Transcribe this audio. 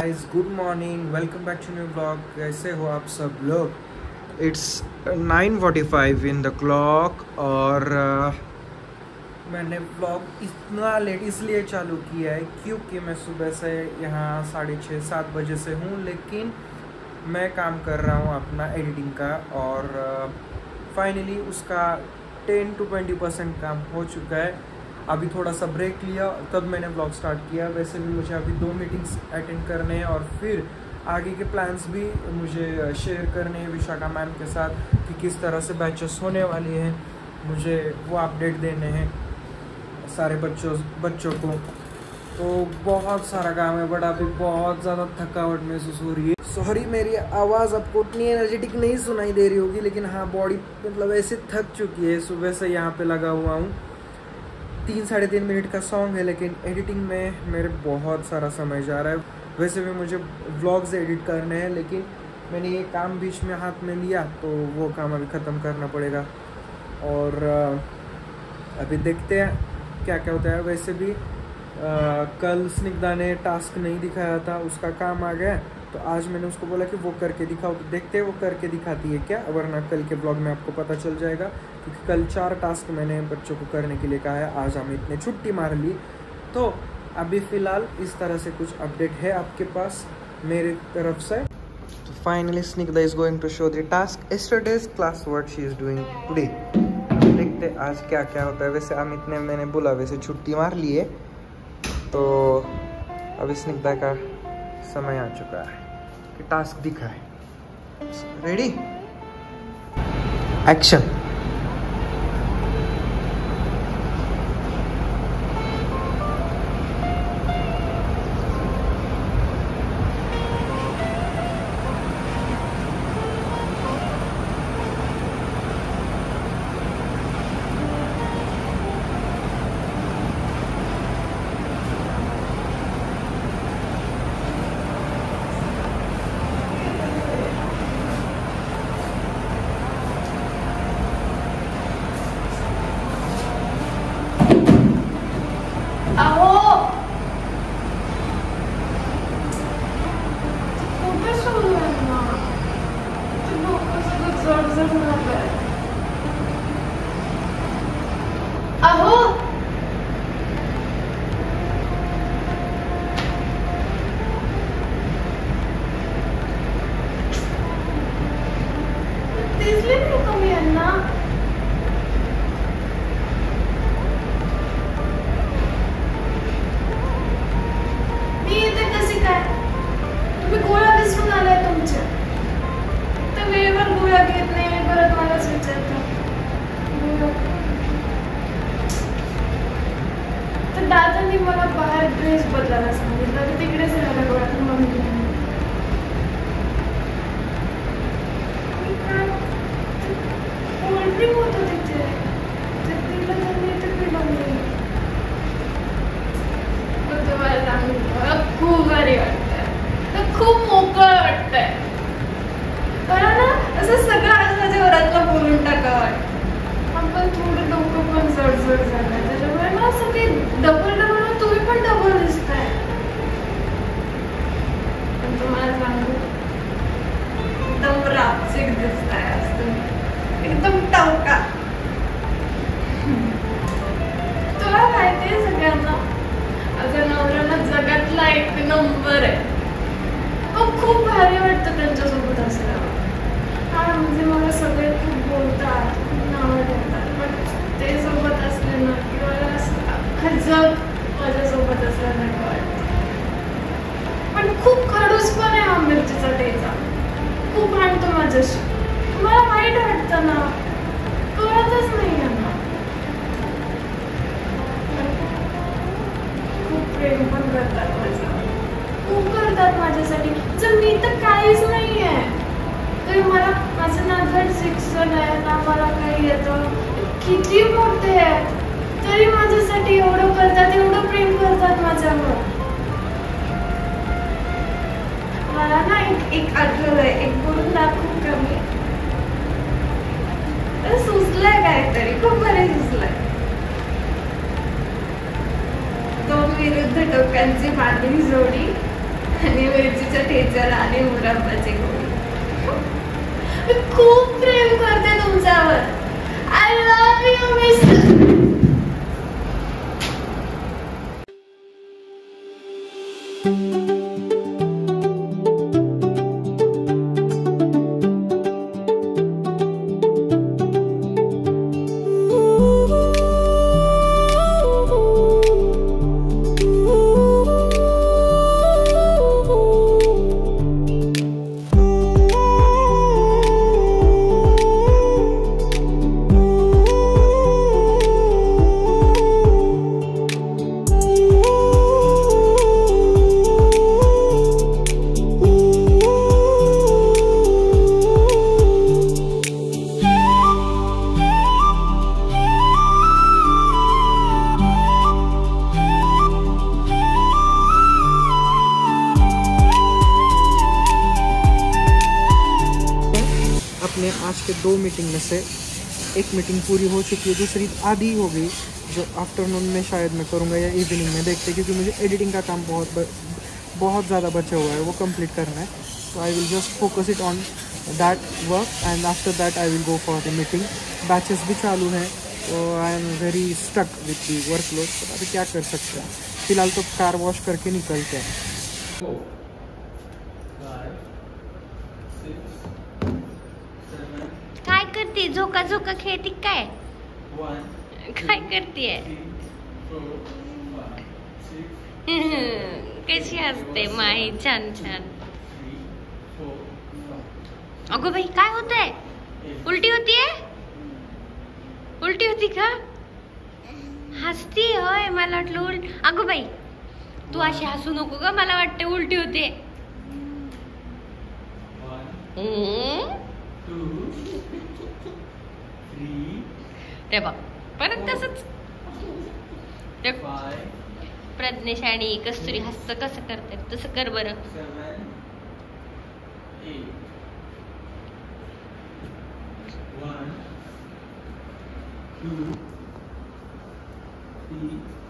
Guys, good morning, welcome back to new blog. कैसे हो आप सब लोग? इट्स 9:45 इन द क्लॉक और मैंने ब्लॉग इतना लेट इसलिए चालू किया है क्योंकि मैं सुबह से यहाँ 6:30-7 बजे से हूँ, लेकिन मैं काम कर रहा हूँ अपना एडिटिंग का और फाइनली उसका 10 to 20% काम हो चुका है। अभी थोड़ा सा ब्रेक लिया तब मैंने ब्लॉग स्टार्ट किया। वैसे भी मुझे अभी 2 मीटिंग्स अटेंड करने हैं और फिर आगे के प्लान्स भी मुझे शेयर करने हैं विशाखा मैम के साथ कि किस तरह से बैचेस होने वाली हैं। मुझे वो अपडेट देने हैं सारे बच्चों को। तो बहुत सारा काम है बट अभी बहुत ज़्यादा थकावट महसूस हो रही है। सॉरी, मेरी आवाज़ आपको उतनी एनर्जेटिक नहीं सुनाई दे रही होगी, लेकिन हाँ बॉडी मतलब ऐसे थक चुकी है। सुबह से यहाँ पे लगा हुआ हूँ। 3-3.5 मिनट का सॉन्ग है, लेकिन एडिटिंग में मेरे बहुत सारा समय जा रहा है। वैसे भी मुझे व्लॉग्स एडिट करने हैं, लेकिन मैंने ये काम बीच में हाथ में लिया तो वो काम अभी ख़त्म करना पड़ेगा और अभी देखते हैं क्या क्या होता है। वैसे भी कल स्निग्धा ने टास्क नहीं दिखाया था, उसका काम आ गया, तो आज मैंने उसको बोला कि वो करके दिखाओ, तो देखते हैं वो करके दिखाती है क्या, वरना कल के ब्लॉग में आपको पता चल जाएगा। क्योंकि कल 4 टास्क मैंने बच्चों को करने के लिए कहा है, आज हम इतने छुट्टी मार ली। तो अभी फ़िलहाल इस तरह से कुछ अपडेट है आपके पास मेरे तरफ से। तो finally Snigdha is going to show the task yesterday's class what she is doing today. देखते आज क्या क्या होता है। वैसे अमित ने मैंने बोला वैसे छुट्टी मार ली है, तो अभी स्निग्धा का समय आ चुका है कि टास्क दिखा है। Ready, action. दादांनी मला बाहेर ड्रेस बदलायला सांगितलं, तर तिकडेच राहायला गोळ्यातून मम्मी कोल्ड्रिंक होतं तिथे, ते पिलं त्यांनी, ते पिलं मी. तुम्हाला सांगू मला खूप भारी वाटतंय, खूप मोकळं वाटतंय. मला ना असं सगळं आजूबाजूच्या घरातलं बोलून टाकावं वाटतं. आपण थोडं डोकं पण जड झालं, त्याच्यामुळे ना असं काही डबल तुम्ही पण डबल दिसताय. पण तुम्हाला सांगू एकदम रापचिक दिसताय, असं एकदम टवका. तुला माहितीये सगळ्यांना माझा नवरा जगातला 1 नंबर आहे. खूप भारी वाटतं त्यांच्यासोबत असल्यावर. हा म्हणजे मला सगळे खूप बोलतात, खूप नावं ठेवतात, पण ते सोबत असले ना की मला असं अख्खं जग माझ्यासोबत असल्यासारखं वाटतं. पण खूप खडूस पण आहे हा मिरचीचा ठेचा, खूप भांडतो माझ्याशी. मला वाईट वाटतं ना, कळतच नाही यांना. खूप प्रेम पण करतात माझं, खूप करतात माझ्यासाठी. जर मी तर काहीच नाही आहे तरी मला माझं ना धड शिक्षण आहे ना मला काही येतं, किती मोठे आहेत तरी माझ्यासाठी एवढं करतात, एवढं प्रेम करतात माझ्यावर. मला ना एक आठवलंय, एक बोलून दाखवू का मी? सुचलंय काहीतरी, खूप बरे सुचलंय. 2 विरुद्ध टोकांची मांडली जोडी आणि मिरचीचा ठेचा आणि मुरब्बाचे गोळी. मी खूप प्रेम करते तुमच्यावर. I love you mister. अपने आज के 2 मीटिंग में से एक मीटिंग पूरी हो चुकी है, दूसरी आधी हो गई जो आफ्टरनून में शायद मैं करूँगा या इवनिंग में, देखते क्योंकि मुझे एडिटिंग का काम बहुत ज़्यादा बचा हुआ है, वो कंप्लीट करना है. तो I will just focus it on that work and after that I will go for the meeting. Batches भी चालू हैं तो I am very stuck with the workload. तो अभी क्या कर सकते हैं, फिलहाल तो कार वॉश करके निकलते हैं. काय करते? झोका झोका खेळती काय? काय करते? कशी असते माही छान छान. अगो बाई काय होतंय? उलटी होतीये? उलटी होती का? हसती होय, मला वाटलं अगो बाई तू अशी हसू नको ग, मला वाटतं उलटी होते. ते बघ परत तसंच. प्रज्ञेश आणि कस्तुरी हस्स कसं करते तसं कर बरं. 1 2 3